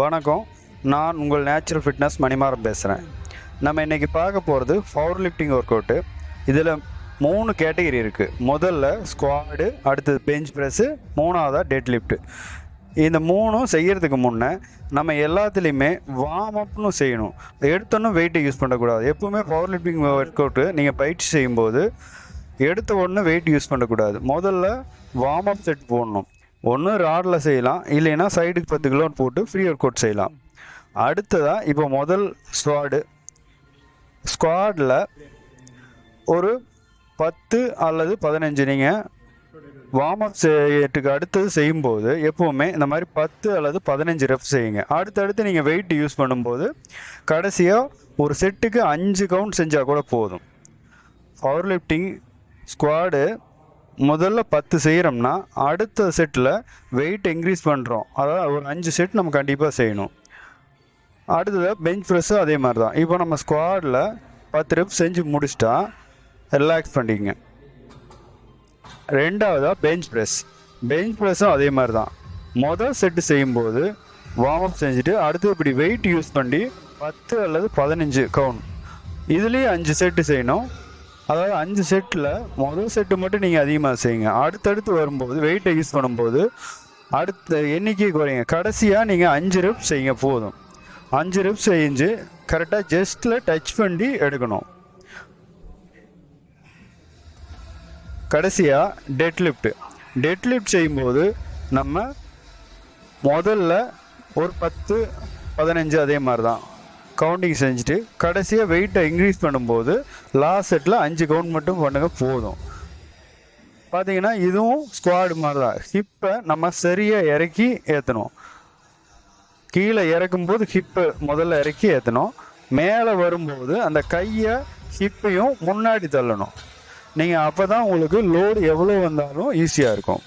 வணக்கம், நான் உங்கள் நேச்சுரல் ஃபிட்னஸ் மணிமாறன் பேசுகிறேன். நம்ம இன்றைக்கி பார்க்க போகிறது பவர் லிஃப்டிங் ஒர்க் அவுட்டு. இதில் 3 கேட்டகரி இருக்குது. முதல்ல ஸ்குவாடு, அடுத்தது பெஞ்ச் ப்ரெஸ்ஸு, மூணாவதாக டெட் லிஃப்ட்டு. இந்த 3ம் செய்கிறதுக்கு முன்னே நம்ம எல்லாத்துலேயுமே வார்ம் அப்னு செய்யணும். எடுத்தோன்னே வெயிட்டை யூஸ் பண்ணக்கூடாது. எப்போவுமே பவர் லிஃப்டிங் ஒர்க் அவுட்டு நீங்கள் பயிற்சி செய்யும்போது எடுத்த உடனே வெயிட் யூஸ் பண்ணக்கூடாது. முதல்ல வார்ம் அப் செட் போடணும். ஒன்று ராடில் செய்யலாம், இல்லைன்னா சைடுக்கு 10 கிலோ போட்டு ஃப்ரீ ஒர்க் அவுட் செய்யலாம். அடுத்ததாக இப்போ முதல் ஸ்குவாடில் ஒரு 10 அல்லது 15 நீங்கள் வார்ம் அப் செட்டுக்கு அடுத்தது செய்யும்போது எப்போவுமே இந்த மாதிரி 10 அல்லது 15 ரெப்ஸ் செய்யுங்க. அடுத்தடுத்து நீங்கள் வெயிட் யூஸ் பண்ணும்போது கடைசியாக ஒரு செட்டுக்கு 5 கவுண்ட் செஞ்சால் கூட போதும். பவர் லிஃப்டிங் ஸ்குவாடு முதல்ல 10 செய்கிறோம்னா அடுத்த செட்டில் வெயிட் இன்க்ரீஸ் பண்ணுறோம். அதாவது ஒரு 5 செட் நம்ம கண்டிப்பாக செய்யணும். அடுத்ததாக பெஞ்ச் ப்ரெஸ்ஸும் அதே மாதிரி தான். இப்போ நம்ம ஸ்குவாடில் 10 ரெப்ஸ் செஞ்சு முடிச்சிட்டா ரிலாக்ஸ் பண்ணிக்கங்க. ரெண்டாவதாக பெஞ்ச் ப்ரெஸ்ஸும் அதே மாதிரி தான். முதல் செட்டு செய்யும்போது வார்ம் அப் செஞ்சுட்டு அடுத்து இப்படி வெயிட் யூஸ் பண்ணி 10 அல்லது 15 கவுண்ட். இதுலேயும் 5 செட்டு செய்யணும். அதாவது 5 செட்டில் முதல் செட்டு மட்டும் நீங்கள் அதிகமாக செய்யுங்க. அடுத்தடுத்து வரும்போது வெயிட்டை யூஸ் பண்ணும்போது அடுத்த எண்ணிக்கை குறையுங்க. கடைசியாக நீங்கள் 5 ரெப்ஸ் செய்யுங்க போதும். 5 ரெப்ஸ் செஞ்சு கரெக்டாக ஜஸ்ட்டில் டச் பண்ணி எடுக்கணும். கடைசியாக டெட் லிஃப்ட் செய்யும்போது நம்ம முதல்ல ஒரு 10 15 அதே மாதிரி தான் கவுண்டிங் செஞ்சுட்டு கடைசியாக வெயிட்டை இன்க்ரீஸ் பண்ணும்போது லாஸ்ட் செட்டில் 5 கவுண்ட் மட்டும் பண்ணுங்க போதும். பார்த்தீங்கன்னா இதுவும் ஸ்குவாடு மாதிரி தான். ஹிப்பை நம்ம சரியாக இறக்கி ஏற்றணும். கீழே இறக்கும்போது ஹிப்பை முதல்ல இறக்கி ஏற்றணும். மேலே வரும்போது அந்த கையை ஹிப்பையும் முன்னாடி தள்ளணும். நீங்கள் அப்போ தான் உங்களுக்கு லோடு எவ்வளோ வந்தாலும் ஈஸியாக இருக்கும்.